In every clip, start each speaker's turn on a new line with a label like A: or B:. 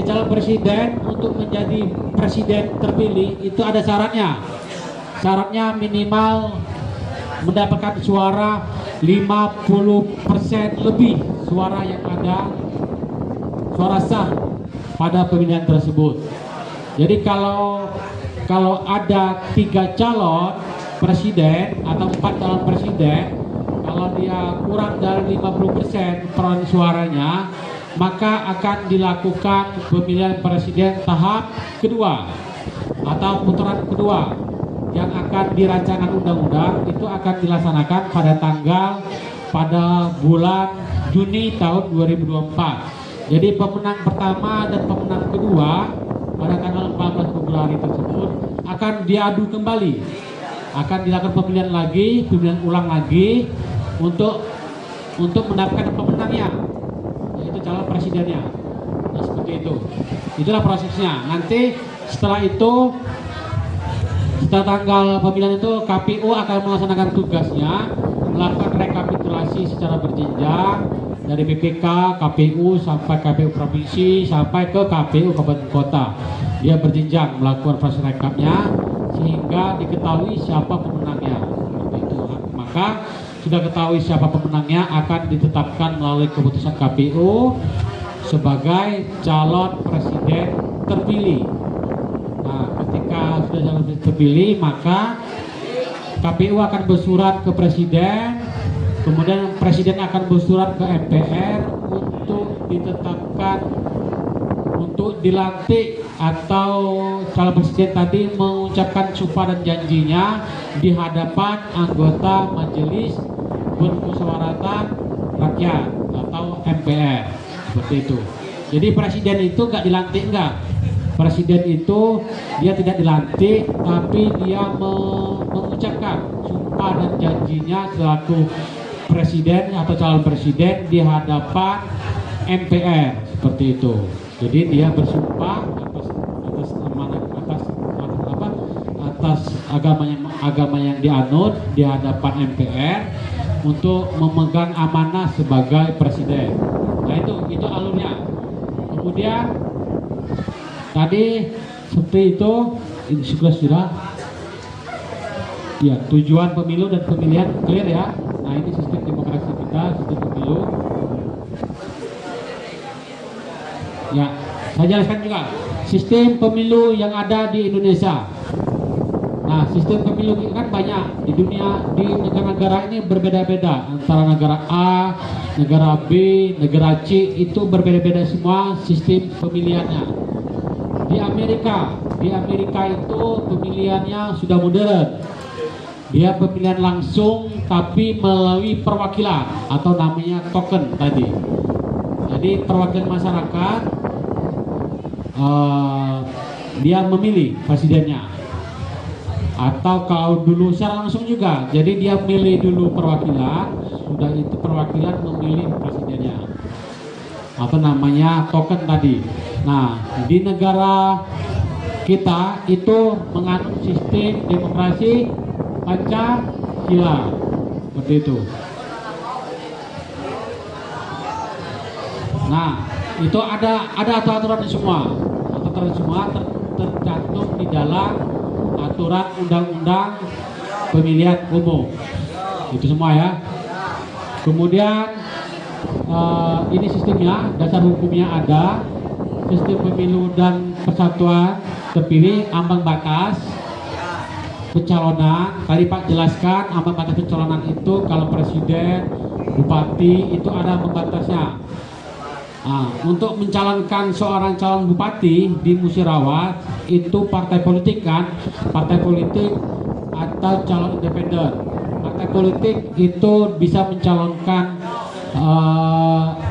A: calon presiden untuk menjadi presiden terpilih itu ada syaratnya. Syaratnya minimal mendapatkan suara 50% lebih suara yang ada, suara sah pada pemilihan tersebut. Jadi kalau ada 3 calon presiden atau 4 calon presiden, kalau dia kurang dari 50% perolehan suaranya, maka akan dilakukan pemilihan presiden tahap kedua atau putaran kedua yang akan dirancangan undang-undang. Itu akan dilaksanakan pada bulan Juni tahun 2024. Jadi pemenang pertama dan pemenang kedua pada tanggal 14 Februari tersebut akan diadu kembali, akan dilakukan pemilihan ulang lagi untuk mendapatkan pemenangnya, yaitu calon presidennya. Nah, seperti itu. Itulah prosesnya. Nanti setelah tanggal pemilihan itu, KPU akan melaksanakan tugasnya, melakukan rekapitulasi secara berjenjang dari PPK, KPU sampai KPU provinsi sampai ke KPU kabupaten kota. Dia berjenjang melakukan proses rekapnya sehingga diketahui siapa pemenangnya. Itu. Maka sudah ketahui siapa pemenangnya akan ditetapkan melalui keputusan KPU sebagai calon presiden terpilih. Nah, ketika sudah calon presiden terpilih, maka KPU akan bersurat ke presiden, kemudian presiden akan bersurat ke MPR untuk ditetapkan, untuk dilantik, atau calon presiden tadi mengucapkan sumpah dan janjinya di hadapan anggota Majelis Permusyawaratan Rakyat atau MPR, seperti itu. Jadi presiden itu nggak dilantik, enggak. Presiden itu dia tidak dilantik, tapi dia mengucapkan sumpah dan janjinya selaku presiden atau calon presiden di hadapan MPR, seperti itu. Jadi dia bersumpah atas agama yang dianut di hadapan MPR untuk memegang amanah sebagai presiden. Nah, itu alurnya. Kemudian tadi seperti itu, sudah ya, tujuan pemilu dan pemilihan clear ya. Nah, ini sistem demokrasi kita, sistem pemilu. Ya, saya jelaskan juga sistem pemilu yang ada di Indonesia. Nah, sistem pemilu kan banyak di dunia, di negara-negara ini berbeda-beda, antara negara A, negara B, negara C, itu berbeda-beda semua sistem pemilihannya. Di Amerika itu pemilihannya sudah modern. Dia pemilihan langsung tapi melalui perwakilan atau namanya token tadi. Jadi perwakilan masyarakat dia memilih presidennya. Atau kalau dulu secara langsung juga, jadi dia milih dulu perwakilan, sudah itu perwakilan memilih presidennya. Atau namanya token tadi. Nah, di negara kita itu menganut sistem demokrasi Pancasila, seperti itu. Nah, itu ada aturan semua. Aturan semua tercantum di dalam aturan undang-undang pemilihan umum. Itu semua ya. Kemudian ini sistemnya, dasar hukumnya ada. Sistem pemilu dan persatuan terpilih, ambang batas pencalonan. Tadi Pak jelaskan ambang batas pencalonan itu kalau presiden, bupati itu ada ambang batasnya. Nah, untuk mencalonkan seorang calon bupati di Musyarawat itu partai politik kan, partai politik atau calon independen. Partai politik itu bisa mencalonkan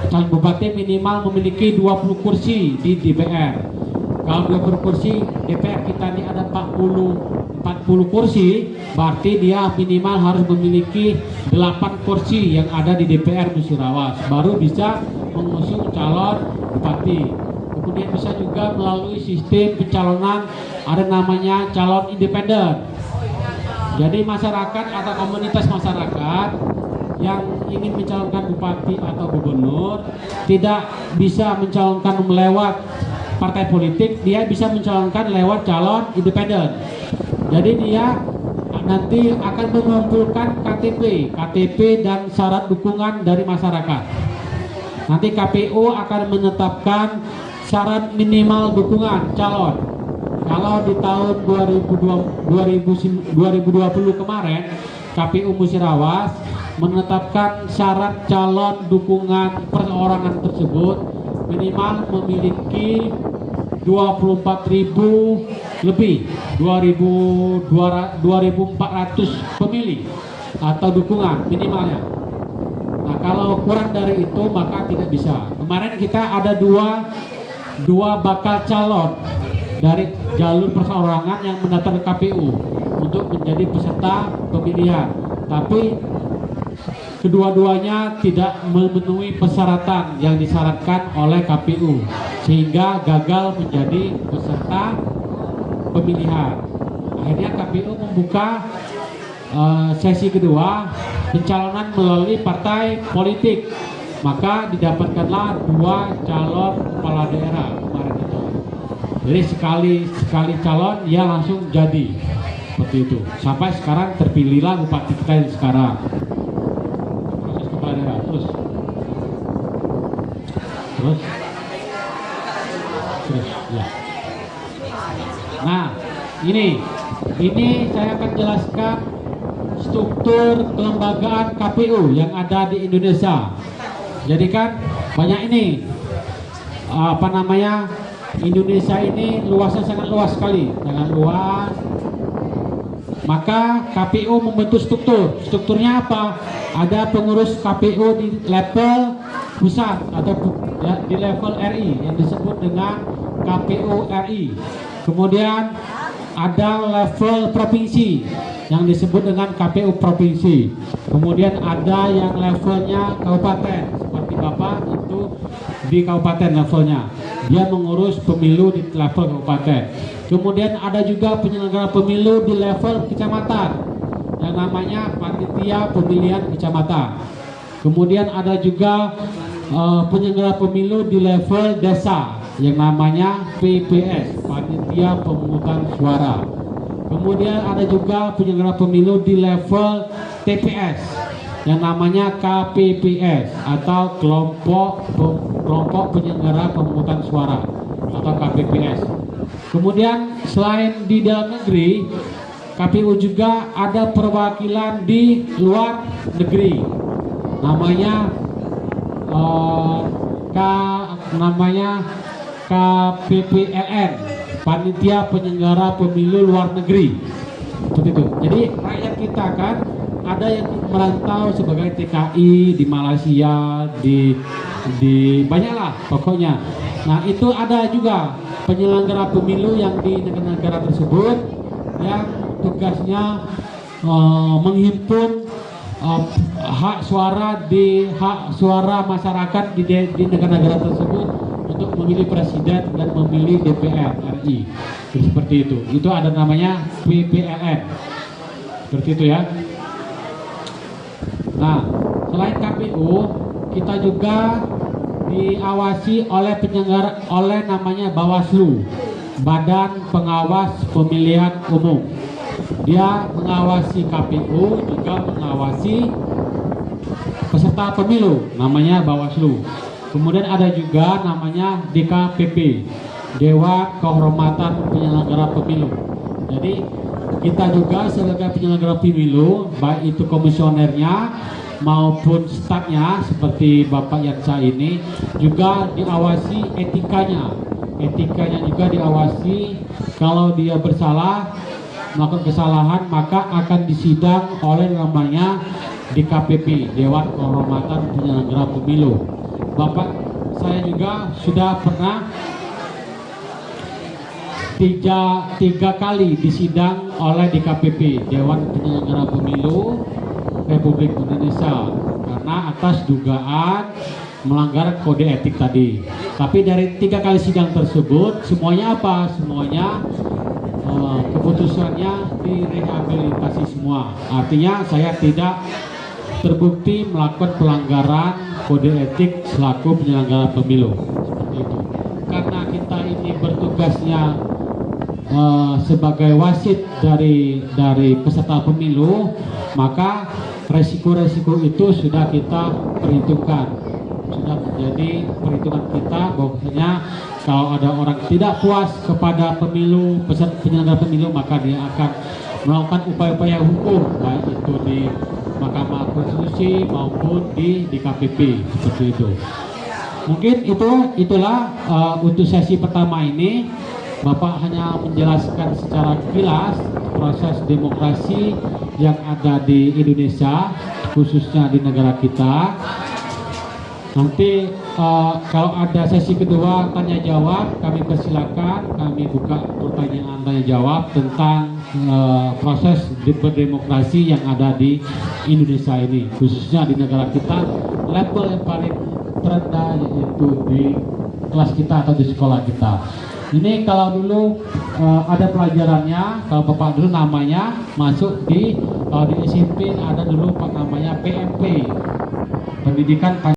A: calon bupati minimal memiliki 20 kursi di DPR. Kalau 20 kursi, DPR kita ini ada 40 kursi, berarti dia minimal harus memiliki 8 kursi yang ada di DPR Musyarawat, baru bisa mengusung calon bupati. Kemudian bisa juga melalui sistem pencalonan, ada namanya calon independen. Jadi masyarakat atau komunitas masyarakat yang ingin mencalonkan bupati atau gubernur tidak bisa mencalonkan melewat partai politik, dia bisa mencalonkan lewat calon independen. Jadi dia nanti akan mengumpulkan KTP dan syarat dukungan dari masyarakat. Nanti KPU akan menetapkan syarat minimal dukungan calon. Kalau di tahun 2020 kemarin, KPU Musirawas menetapkan syarat calon dukungan perseorangan tersebut minimal memiliki 24.000 lebih, 2.400 pemilih atau dukungan minimalnya. Nah, kalau kurang dari itu maka tidak bisa. Kemarin kita ada dua bakal calon dari jalur perseorangan yang mendaftar ke KPU untuk menjadi peserta pemilihan, tapi kedua-duanya tidak memenuhi persyaratan yang disyaratkan oleh KPU sehingga gagal menjadi peserta pemilihan. Akhirnya KPU membuka sesi kedua pencalonan melalui partai politik, maka didapatkanlah 2 calon kepala daerah kemarin itu. Jadi sekali calon ya langsung jadi seperti itu. Sampai sekarang terpilihlah bupati kita yang sekarang. Proses kepala daerah terus ya. Nah, ini saya akan jelaskan struktur kelembagaan KPU yang ada di Indonesia. Jadi kan banyak ini Indonesia ini luasnya sangat luas sekali, sangat luas. Maka KPU membentuk strukturnya apa? Ada pengurus KPU di level pusat atau di level RI yang disebut dengan KPU RI. Kemudian ada level provinsi yang disebut dengan KPU provinsi. Kemudian ada yang levelnya kabupaten, seperti Bapak itu di kabupaten levelnya, dia mengurus pemilu di level kabupaten. Kemudian ada juga penyelenggara pemilu di level kecamatan yang namanya panitia pemilihan kecamatan. Kemudian ada juga penyelenggara pemilu di level desa yang namanya PPS, panitia pemungutan suara. Kemudian ada juga penyelenggara pemilu di level TPS yang namanya KPPS atau kelompok penyelenggara pemungutan suara atau KPPS. Kemudian selain di dalam negeri, KPU juga ada perwakilan di luar negeri, namanya KPPLN, panitia penyelenggara pemilu luar negeri. Seperti itu. Jadi rakyat kita kan ada yang merantau sebagai TKI di Malaysia, di banyaklah pokoknya. Nah, itu ada juga penyelenggara pemilu yang di negara-negara tersebut yang tugasnya menghimpun hak suara masyarakat di negara-negara tersebut untuk memilih presiden dan memilih DPR RI. Jadi seperti itu. Itu ada namanya PPLN. Seperti itu ya. Nah, selain KPU, kita juga diawasi oleh namanya Bawaslu, Badan Pengawas Pemilihan Umum. Dia mengawasi KPU, juga mengawasi peserta pemilu, namanya Bawaslu. Kemudian ada juga namanya DKPP, Dewan Kehormatan Penyelenggara Pemilu. Jadi kita juga sebagai penyelenggara pemilu, baik itu komisionernya maupun stafnya seperti Bapak Yansa ini, juga diawasi etikanya juga diawasi. Kalau dia bersalah, melakukan kesalahan, maka akan disidang oleh namanya DKPP, Dewan Kehormatan Penyelenggara Pemilu. Bapak saya juga sudah pernah tiga kali disidang oleh DKPP, Dewan Penyelenggara Pemilu Republik Indonesia, karena atas dugaan melanggar kode etik tadi. Tapi dari 3 kali sidang tersebut semuanya apa? Semuanya keputusannya direhabilitasi semua. Artinya saya tidak terbukti melakukan pelanggaran kode etik selaku penyelenggara pemilu. Seperti itu. Karena kita ini tugasnya sebagai wasit dari peserta pemilu, maka resiko-resiko itu sudah kita perhitungkan, sudah menjadi perhitungan kita bahwasanya kalau ada orang tidak puas kepada pemilu, peserta penyelenggara pemilu, maka dia akan melakukan upaya-upaya hukum, baik itu di Mahkamah Konstitusi maupun di KPP, seperti itu. Mungkin itulah untuk sesi pertama ini. Bapak hanya menjelaskan secara kilas proses demokrasi yang ada di Indonesia, khususnya di negara kita. Nanti kalau ada sesi kedua tanya jawab, kami persilakan, kami buka pertanyaan tanya jawab tentang proses berdemokrasi yang ada di Indonesia ini, khususnya di negara kita, level yang paling terendah yaitu di kelas kita atau di sekolah kita. Ini kalau dulu ada pelajarannya, kalau Bapak dulu namanya masuk di SMP ada dulu namanya PMP, pendidikan